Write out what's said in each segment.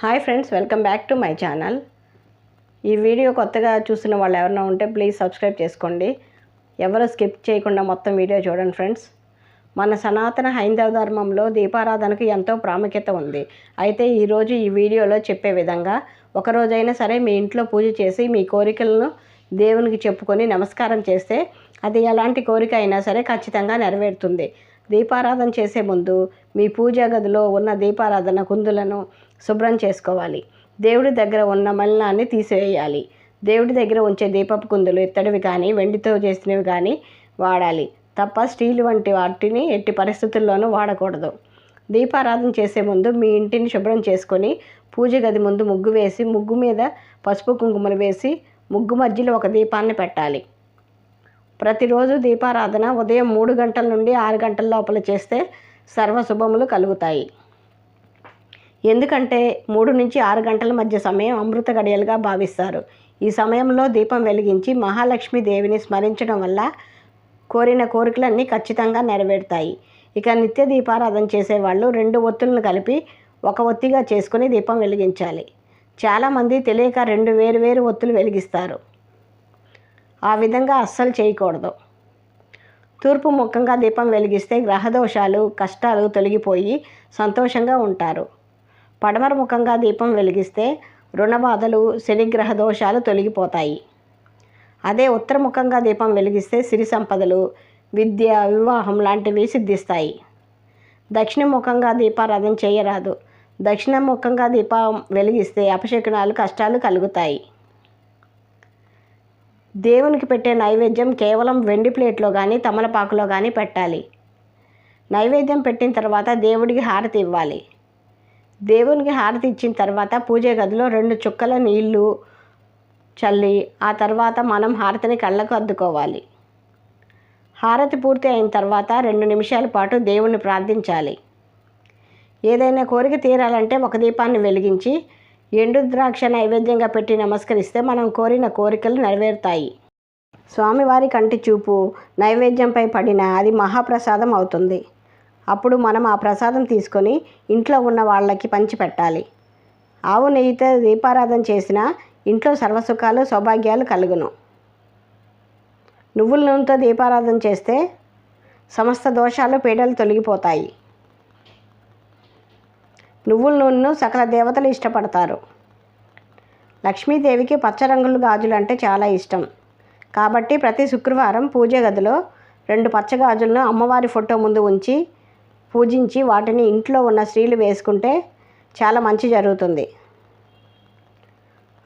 Hi friends, welcome back to my channel. ఈ video కొత్తగా చూస్తున్న వాళ్ళు ఎవరైనా ఉంటే ప్లీజ్ సబ్స్క్రైబ్ చేసుకోండి. ఎవరు స్కిప్ చేయకుండా మొత్తం వీడియో చూడండి ఫ్రెండ్స్. మన సనాతన హైందవ ధర్మంలో దీపారాధనకు ఎంతో ప్రాముఖ్యత ఉంది. అయితే ఈరోజు ఈ వీడియోలో చెప్పే విధంగా ఒకరోజైనా సరే మీ ఇంట్లో పూజ చేసి మీ కోరికలను దేవునికి చెప్పుకొని నమస్కారం చేస్తే అది ఎలాంటి కోరిక అయినా సరే ఖచ్చితంగా నెరవేరుతుంది. దీపారాధన చేసే ముందు మీ పూజా గదిలో ఉన్న దీపారాధన కుందులను శుభ్రం చేసుకోవాలి. దేవుడి దగ్గర ఉన్న మలినాన్ని తీసివేయాలి. దేవుడి దగ్గర ఉంచే దీపపు కుందులు ఇత్తడివి కానీ వెండితో చేసినవి కానీ వాడాలి తప్ప స్టీల్ వంటి వాటిని ఎట్టి పరిస్థితుల్లోనూ వాడకూడదు. దీపారాధన చేసే ముందు మీ ఇంటిని శుభ్రం చేసుకొని పూజ గది ముందు ముగ్గు వేసి ముగ్గు మీద పసుపు కుంకుమలు వేసి ముగ్గు మధ్యలో ఒక దీపాన్ని పెట్టాలి. ప్రతిరోజు దీపారాధన ఉదయం 3 గంటల నుండి 6 గంటల లోపల చేస్తే సర్వశుభములు కలుగుతాయి. ఎందుకంటే 3 నుంచి 6 గంటల మధ్య సమయం అమృత గడియలుగా భావిస్తారు. ఈ సమయంలో దీపం వెలిగించి మహాలక్ష్మి దేవిని స్మరించడం వల్ల కోరిన కోరికలన్నీ ఖచ్చితంగా నెరవేరుతాయి. ఇక నిత్య దీపారాధన చేసేవాళ్ళు 2 ఒత్తులను కలిపి ఒక ఒత్తిగా చేసుకుని దీపం వెలిగించాలి. చాలామంది తెలియక 2 వేరు ఒత్తులు వెలిగిస్తారు. ఆ విధంగా అస్సలు చేయకూడదు. తూర్పు ముఖంగా దీపం వెలిగిస్తే గ్రహదోషాలు కష్టాలు తొలగిపోయి సంతోషంగా ఉంటారు. పడమర ముఖంగా దీపం వెలిగిస్తే రుణబాధలు శనిగ్రహ దోషాలు తొలగిపోతాయి. అదే ఉత్తరముఖంగా దీపం వెలిగిస్తే సిరి సంపదలు విద్య వివాహం లాంటివి సిద్ధిస్తాయి. దక్షిణముఖంగా దీపారాధన చేయరాదు. దక్షిణముఖంగా దీపం వెలిగిస్తే అపశకునాలు కష్టాలు కలుగుతాయి. దేవునికి పెట్టే నైవేద్యం కేవలం వెండి ప్లేట్లో కానీ తమలపాకులో కానీ పెట్టాలి. నైవేద్యం పెట్టిన తర్వాత దేవుడికి హారతి ఇవ్వాలి. దేవునికి హారతి ఇచ్చిన తర్వాత పూజ గదిలో 2 చుక్కల నీళ్లు చల్లి ఆ తర్వాత మనం హారతిని కళ్ళకు అద్దుకోవాలి. హారతి పూర్తి అయిన తర్వాత 2 నిమిషాల పాటు దేవుణ్ణి ప్రార్థించాలి. ఏదైనా కోరిక తీరాలంటే ఒక దీపాన్ని వెలిగించి ఎండు ద్రాక్ష నైవేద్యంగా పెట్టి నమస్కరిస్తే మనం కోరిన కోరికలు నెరవేరుతాయి. స్వామివారి కంటి చూపు నైవేద్యంపై పడినా అది మహాప్రసాదం అవుతుంది. అప్పుడు మనం ఆ ప్రసాదం తీసుకొని ఇంట్లో ఉన్న వాళ్ళకి పంచిపెట్టాలి. ఆవు నెయ్యితో దీపారాధన చేసినా ఇంట్లో సర్వసుఖాలు సౌభాగ్యాలు కలుగును. నువ్వుల నూనెతో దీపారాధన చేస్తే సమస్త దోషాలు పీడలు తొలగిపోతాయి. నువ్వుల నూనెను సకల దేవతలు ఇష్టపడతారు. లక్ష్మీదేవికి పచ్చ రంగుల గాజులు అంటే చాలా ఇష్టం. కాబట్టి ప్రతి శుక్రవారం పూజ గదిలో 2 పచ్చ గాజులను అమ్మవారి ఫోటో ముందు ఉంచి పూజించి వాటిని ఇంట్లో ఉన్న స్త్రీలు వేసుకుంటే చాలా మంచి జరుగుతుంది.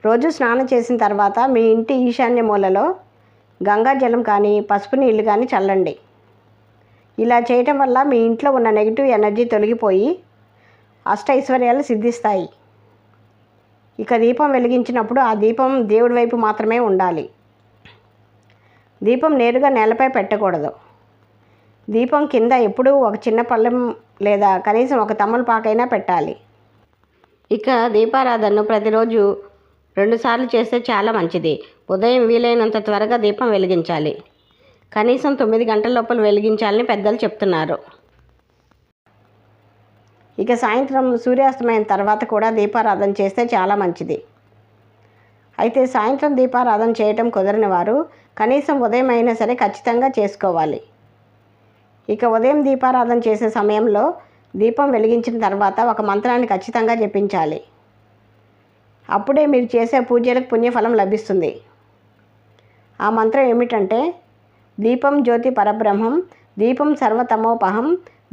రోజు స్నానం చేసిన తర్వాత మీ ఇంటి ఈశాన్య మూలలో గంగా జలం కానీ పసుపు నీళ్ళు కానీ చల్లండి. ఇలా చేయటం వల్ల మీ ఇంట్లో ఉన్న నెగిటివ్ ఎనర్జీ తొలగిపోయి అష్టైశ్వర్యాలు సిద్ధిస్తాయి. ఇక దీపం వెలిగించినప్పుడు ఆ దీపం దేవుడి వైపు మాత్రమే ఉండాలి. దీపం నేరుగా నేలపై పెట్టకూడదు. దీపం కింద ఎప్పుడూ ఒక చిన్న పళ్ళెం లేదా కనీసం ఒక తమలపాకైనా పెట్టాలి. ఇక దీపారాధనను ప్రతిరోజు 2 సార్లు చేస్తే చాలా మంచిది. ఉదయం వీలైనంత త్వరగా దీపం వెలిగించాలి. కనీసం 9 గంటల లోపల వెలిగించాలని పెద్దలు చెప్తున్నారు. ఇక సాయంత్రం సూర్యాస్తమయం తర్వాత కూడా దీపారాధన చేస్తే చాలా మంచిది. అయితే సాయంత్రం దీపారాధన చేయటం కుదరని వారు కనీసం ఉదయం అయినా సరే ఖచ్చితంగా చేసుకోవాలి. ఇక ఉదయం దీపారాధన చేసే సమయంలో దీపం వెలిగించిన తర్వాత ఒక మంత్రాన్ని ఖచ్చితంగా జపించాలి. అప్పుడే మీరు చేసే పూజలకు పుణ్యఫలం లభిస్తుంది. ఆ మంత్రం ఏమిటంటే దీపం జ్యోతి పరబ్రహ్మం దీపం సర్వతమోపహం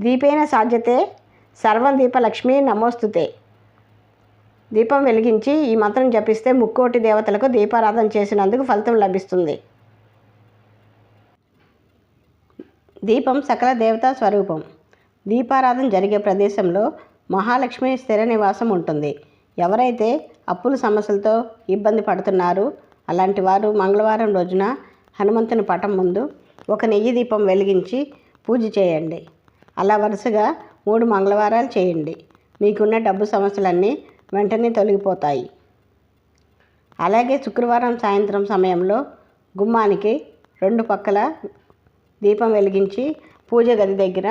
దీపేన సాధ్యతే సర్వం దీపలక్ష్మి నమోస్తుతే. దీపం వెలిగించి ఈ మంత్రం జపిస్తే 3 దేవతలకు దీపారాధన చేసినందుకు ఫలితం లభిస్తుంది. దీపం సకల దేవతా స్వరూపం. దీపారాధన జరిగే ప్రదేశంలో మహాలక్ష్మి స్థిర నివాసం ఉంటుంది. ఎవరైతే అప్పుల సమస్యలతో ఇబ్బంది పడుతున్నారో అలాంటి వారు మంగళవారం రోజున హనుమంతుని పటం ముందు ఒక నెయ్యి దీపం వెలిగించి పూజ చేయండి. అలా వరుసగా 3 మంగళవారాలు చేయండి. మీకున్న డబ్బు సమస్యలన్నీ వెంటనే తొలగిపోతాయి. అలాగే శుక్రవారం సాయంత్రం సమయంలో గుమ్మానికి 2 పక్కల దీపం వెలిగించి పూజ గది దగ్గర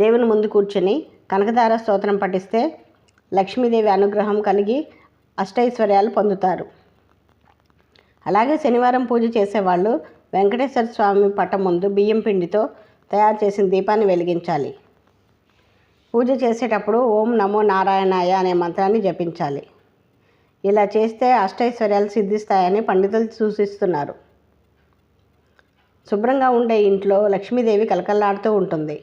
దేవుని ముందు కూర్చొని కనకదార స్తోత్రం పఠిస్తే లక్ష్మీదేవి అనుగ్రహం కలిగి అష్టైశ్వర్యాలు పొందుతారు. అలాగే శనివారం పూజ చేసేవాళ్ళు వెంకటేశ్వర స్వామి పటం ముందు బియ్యం పిండితో తయారు చేసిన దీపాన్ని వెలిగించాలి. పూజ చేసేటప్పుడు ఓం నమో నారాయణాయ అనే మంత్రాన్ని జపించాలి. ఇలా చేస్తే అష్టైశ్వర్యాలు సిద్ధిస్తాయని పండితులు సూచిస్తున్నారు. శుభ్రంగా ఉండే ఇంట్లో లక్ష్మీదేవి కలకల్లాడుతూ ఉంటుంది.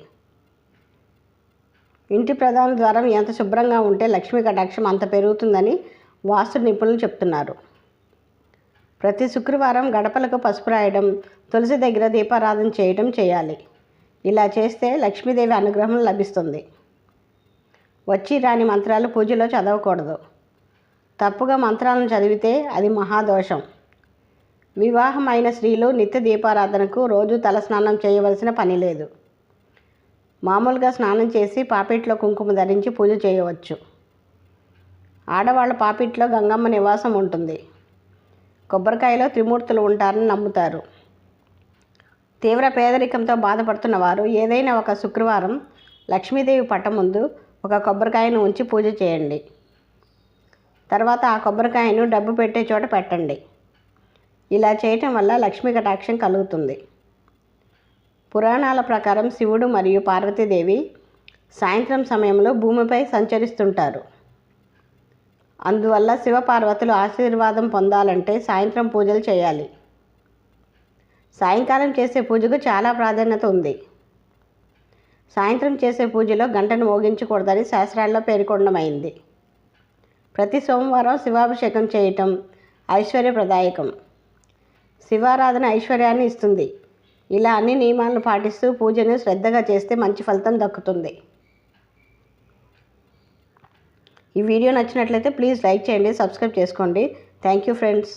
ఇంటి ప్రధాన ద్వారం ఎంత శుభ్రంగా ఉంటే లక్ష్మీ కటాక్షం అంత పెరుగుతుందని వాస్తు నిపుణులు చెప్తున్నారు. ప్రతి శుక్రవారం గడపలకు పసుపు రాయడం, తులసి దగ్గర దీపారాధన చేయడం చేయాలి. ఇలా చేస్తే లక్ష్మీదేవి అనుగ్రహం లభిస్తుంది. వచ్చి రాని మంత్రాలు పూజలో చదవకూడదు. తప్పుగా మంత్రాలను చదివితే అది మహాదోషం. వివాహమైన స్త్రీలు నిత్య దీపారాధనకు రోజు తలస్నానం చేయవలసిన పని లేదు. మామూలుగా స్నానం చేసి పాపిట్లో కుంకుమ ధరించి పూజ చేయవచ్చు. ఆడవాళ్ళ పాపిట్లో గంగమ్మ నివాసం ఉంటుంది. కొబ్బరికాయలో త్రిమూర్తులు ఉంటారని నమ్ముతారు. తీవ్ర పేదరికంతో బాధపడుతున్న వారు ఏదైనా ఒక శుక్రవారం లక్ష్మీదేవి పటం ముందు ఒక కొబ్బరికాయను ఉంచి పూజ చేయండి. తర్వాత ఆ కొబ్బరికాయను డబ్బు పెట్టే చోట పెట్టండి. ఇలా చేయటం వల్ల లక్ష్మీ కటాక్షం కలుగుతుంది. పురాణాల ప్రకారం శివుడు మరియు పార్వతీదేవి సాయంత్రం సమయంలో భూమిపై సంచరిస్తుంటారు. అందువల్ల శివపార్వతులు ఆశీర్వాదం పొందాలంటే సాయంత్రం పూజలు చేయాలి. సాయంకాలం చేసే పూజకు చాలా ప్రాధాన్యత ఉంది. సాయంత్రం చేసే పూజలో గంటను మోగించకూడదని శాస్త్రాల్లో పేర్కొనడమైంది. ప్రతి సోమవారం శివాభిషేకం చేయటం ఐశ్వర్యప్రదాయకం. శివారాధన ఐశ్వర్యాన్ని ఇస్తుంది. ఇలా అన్ని నియమాలను పాటిస్తూ పూజను శ్రద్ధగా చేస్తే మంచి ఫలితం దక్కుతుంది. ఈ వీడియో నచ్చినట్లయితే ప్లీజ్ లైక్ చేయండి, సబ్స్క్రైబ్ చేసుకోండి. Thank you friends.